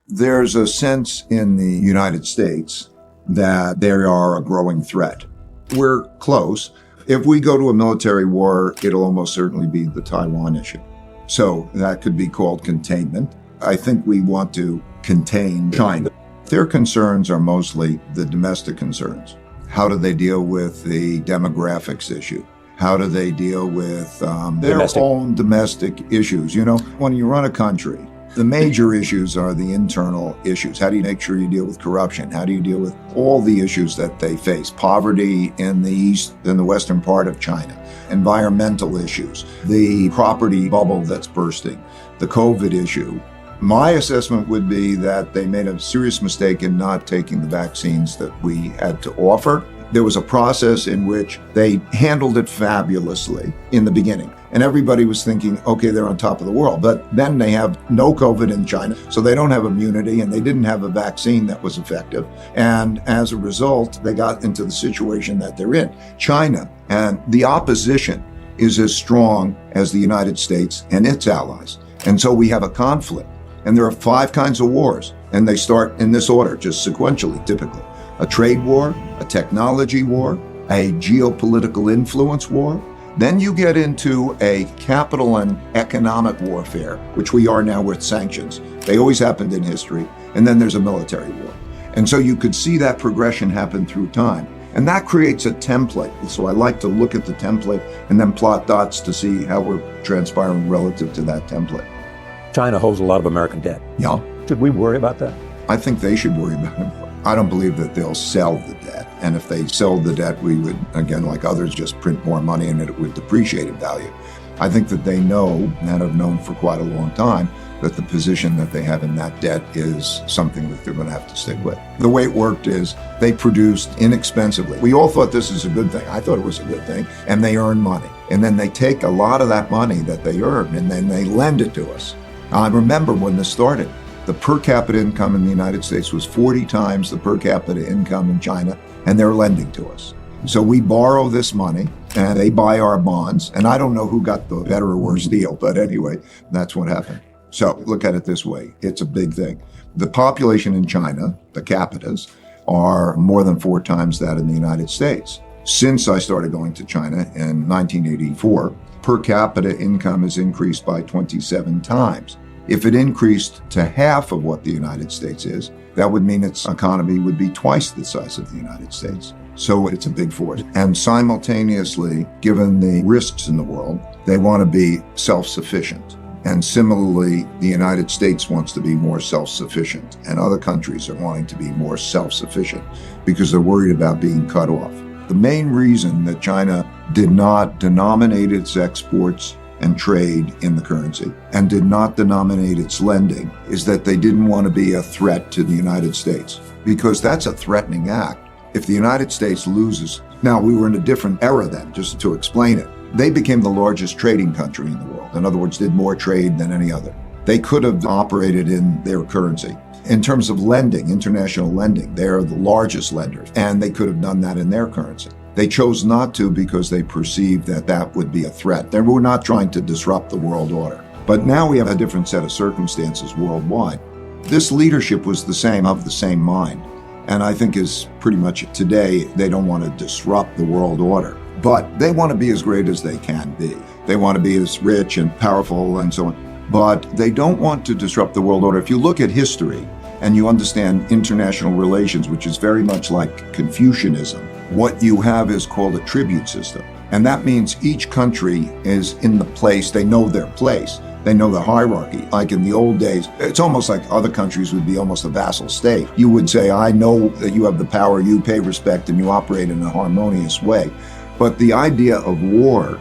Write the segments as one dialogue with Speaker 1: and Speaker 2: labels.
Speaker 1: There's a sense in the United States that they are a growing threat. We're close. If we go to a military war, it'll almost certainly be the Taiwan issue. So that could be called containment. I think we want to contain China. Their concerns are mostly the domestic concerns. How do they deal with the demographics issue? How do they deal with their own domestic issues? You know, when you run a country, the major issues are the internal issues. How do you make sure you deal with corruption? How do you deal with all the issues that they face? Poverty in the east, in the western part of China, environmental issues, the property bubble that's bursting, the COVID issue. My assessment would be that they made a serious mistake in not taking the vaccines that we had to offer. There was a process in which they handled it fabulously in the beginning. And everybody was thinking, okay, they're on top of the world. But then they have no COVID in China, so they don't have immunity, and they didn't have a vaccine that was effective. And as a result, they got into the situation that they're in. China and the opposition is as strong as the United States and its allies. And so we have a conflict. And there are 5 kinds of wars, and they start in this order, just sequentially, typically. A trade war, a technology war, a geopolitical influence war. Then you get into a capital and economic warfare, which we are now with sanctions. They always happened in history. And then there's a military war. And so you could see that progression happen through time. And that creates a template. So I like to look at the template and then plot dots to see how we're transpiring relative to that template.
Speaker 2: China holds a lot of American debt.
Speaker 1: Yeah.
Speaker 2: Should we worry about that?
Speaker 1: I think they should worry about it. I don't believe that they'll sell the debt. And if they sell the debt, we would, again, like others, just print more money and it would depreciate in value. I think that they know, and have known for quite a long time, that the position that they have in that debt is something that they're going to have to stick with. The way it worked is they produced inexpensively. We all thought this is a good thing. I thought it was a good thing. And they earn money. And then they take a lot of that money that they earn and then they lend it to us. I remember when this started, the per capita income in the United States was 40 times the per capita income in China, and they're lending to us. So we borrow this money, and they buy our bonds, and I don't know who got the better or worse deal, but anyway, that's what happened. So look at it this way. It's a big thing. The population in China, the capitas, are more than 4 times that in the United States. Since I started going to China in 1984, per capita income has increased by 27 times. If it increased to half of what the United States is, that would mean its economy would be twice the size of the United States. So it's a big force. And simultaneously, given the risks in the world, they want to be self-sufficient. And similarly, the United States wants to be more self-sufficient, and other countries are wanting to be more self-sufficient because they're worried about being cut off. The main reason that China did not denominate its exports and trade in the currency and did not denominate its lending is that they didn't want to be a threat to the United States, because that's a threatening act. If the United States loses, now we were in a different era then, just to explain it. They became the largest trading country in the world. In other words, did more trade than any other. They could have operated in their currency. In terms of lending, international lending, they are the largest lenders, and they could have done that in their currency. They chose not to because they perceived that that would be a threat. They were not trying to disrupt the world order. But now we have a different set of circumstances worldwide. This leadership was the same, of the same mind. And I think is pretty much today, they don't want to disrupt the world order. But they want to be as great as they can be. They want to be as rich and powerful and so on. But they don't want to disrupt the world order. If you look at history and you understand international relations, which is very much like Confucianism, what you have is called a tribute system. And that means each country is in the place, they know their place. They know the hierarchy. Like in the old days, it's almost like other countries would be almost a vassal state. You would say, I know that you have the power, you pay respect, and you operate in a harmonious way. But the idea of war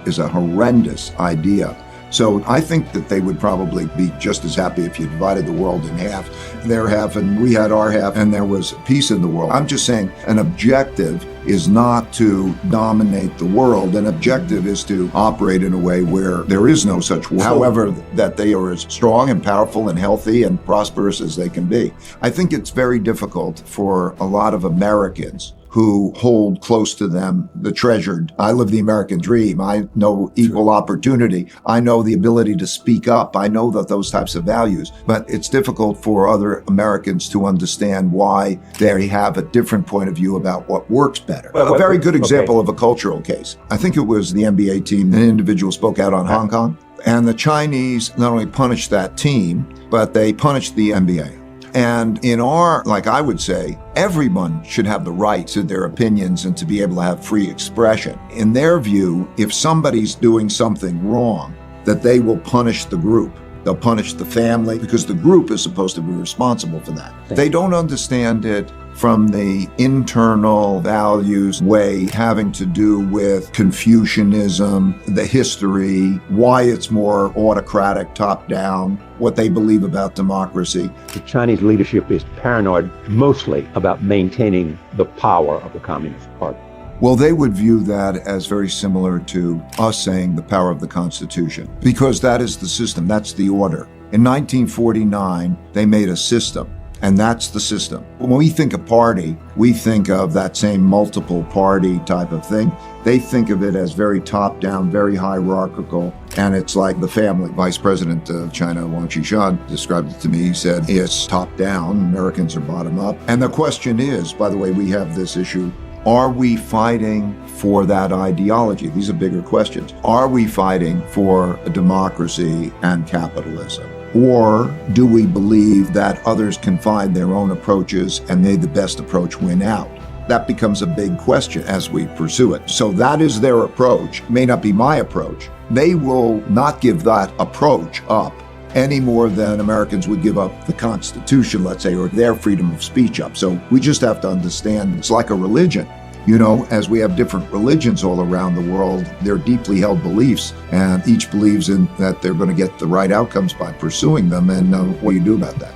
Speaker 1: is a horrendous idea. So I think that they would probably be just as happy if you divided the world in half, their half and we had our half, and there was peace in the world. I'm just saying an objective is not to dominate the world. An objective is to operate in a way where there is no such war. However, that they are as strong and powerful and healthy and prosperous as they can be. I think it's very difficult for a lot of Americans who hold close to them the treasured. I live the American dream. I know equal opportunity. I know the ability to speak up. I know that those types of values, but it's difficult for other Americans to understand why they have a different point of view about what works better. A very good example of a cultural case. I think it was the NBA team. An individual spoke out on Hong Kong, and the Chinese not only punished that team, but they punished the NBA. And in I would say, everyone should have the right to their opinions and to be able to have free expression. In their view, if somebody's doing something wrong, that they will punish the group. They'll punish the family because the group is supposed to be responsible for that. They don't understand it from the internal values way having to do with Confucianism, the history, why it's more autocratic, top-down, what they believe about democracy.
Speaker 2: The Chinese leadership is paranoid mostly about maintaining the power of the Communist Party.
Speaker 1: Well, they would view that as very similar to us saying the power of the Constitution, because that is the system, that's the order. In 1949, they made a system, and that's the system. When we think of party, we think of that same multiple party type of thing. They think of it as very top-down, very hierarchical, and it's like the family. Vice President of China, Wang Qishan, described it to me. He said, it's top-down, Americans are bottom-up. And the question is, by the way, we have this issue, are we fighting for that ideology? These are bigger questions. Are we fighting for a democracy and capitalism? Or do we believe that others can find their own approaches and may the best approach win out? That becomes a big question as we pursue it. So that is their approach. It may not be my approach. They will not give that approach up any more than Americans would give up the Constitution, let's say, or their freedom of speech up. So we just have to understand it's like a religion. You know, as we have different religions all around the world, they're deeply held beliefs, and each believes in that they're going to get the right outcomes by pursuing them. And what do you do about that?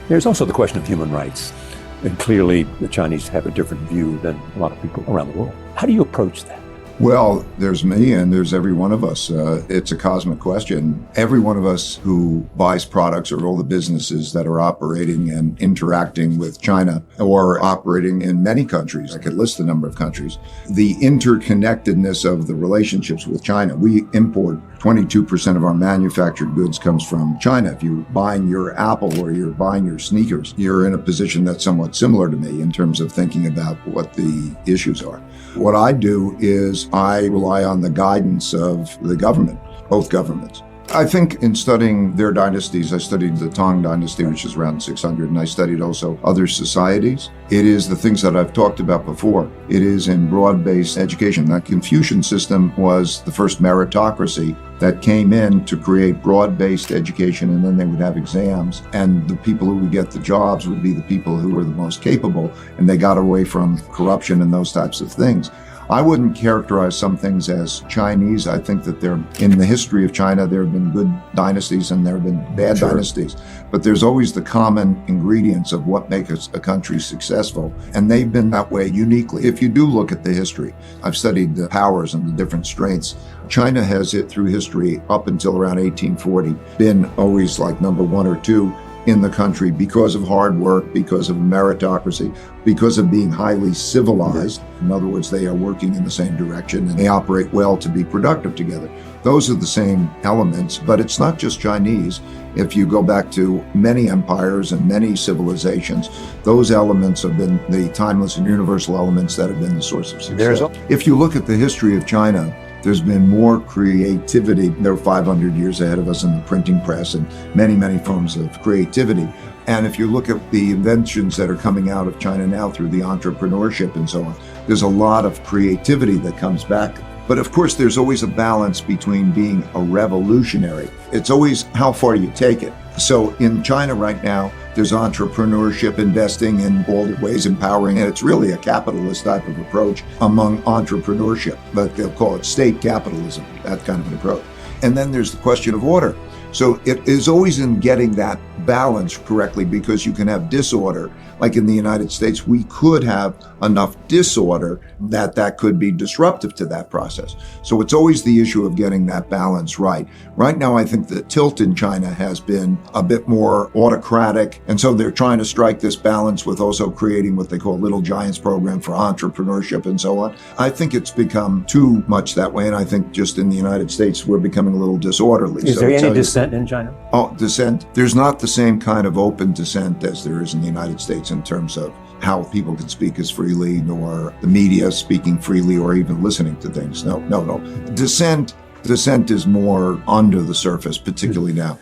Speaker 2: There's also the question of human rights. And clearly, the Chinese have a different view than a lot of people around the world. How do you approach that?
Speaker 1: Well, there's me and there's every one of us. It's a cosmic question. Every one of us who buys products, or all the businesses that are operating and interacting with China or operating in many countries, I could list a number of countries, the interconnectedness of the relationships with China. We import 22% of our manufactured goods comes from China. If you're buying your Apple or you're buying your sneakers, you're in a position that's somewhat similar to me in terms of thinking about what the issues are. What I do is I rely on the guidance of the government, both governments. I think in studying their dynasties, I studied the Tang dynasty, which is around 600, and I studied also other societies. It is the things that I've talked about before. It is in broad-based education. That Confucian system was the first meritocracy that came in to create broad-based education, and then they would have exams, and the people who would get the jobs would be the people who were the most capable, and they got away from corruption and those types of things. I wouldn't characterize some things as Chinese. I think that in the history of China, there have been good dynasties and there have been bad dynasties. But there's always the common ingredients of what makes a country successful. And they've been that way uniquely. If you do look at the history, I've studied the powers and the different strengths. China has, through history, up until around 1840, been always like number one or two in the country because of hard work, because of meritocracy, because of being highly civilized. In other words, they are working in the same direction and they operate well to be productive together. Those are the same elements, but it's not just Chinese. If you go back to many empires and many civilizations, those elements have been the timeless and universal elements that have been the source of success. If you look at the history of China, there's been more creativity. They're 500 years ahead of us in the printing press and many, many forms of creativity. And if you look at the inventions that are coming out of China now through the entrepreneurship and so on, there's a lot of creativity that comes back. But of course, there's always a balance between being a revolutionary. It's always how far you take it. So in China right now, there's entrepreneurship, investing in all the ways, empowering, and it's really a capitalist type of approach among entrepreneurship, but they'll call it state capitalism, that kind of an approach. And then there's the question of order. So it is always in getting that balance correctly, because you can have disorder. Like in the United States, we could have enough disorder that could be disruptive to that process. So it's always the issue of getting that balance right. Right now, I think the tilt in China has been a bit more autocratic. And so they're trying to strike this balance with also creating what they call Little Giants program for entrepreneurship and so on. I think it's become too much that way. And I think just in the United States, we're becoming a little disorderly.
Speaker 2: Is there any dissent in China?
Speaker 1: Oh, dissent? There's not the same kind of open dissent as there is in the United States in terms of how people can speak as freely, nor the media speaking freely, or even listening to things. No. Dissent is more under the surface, particularly now.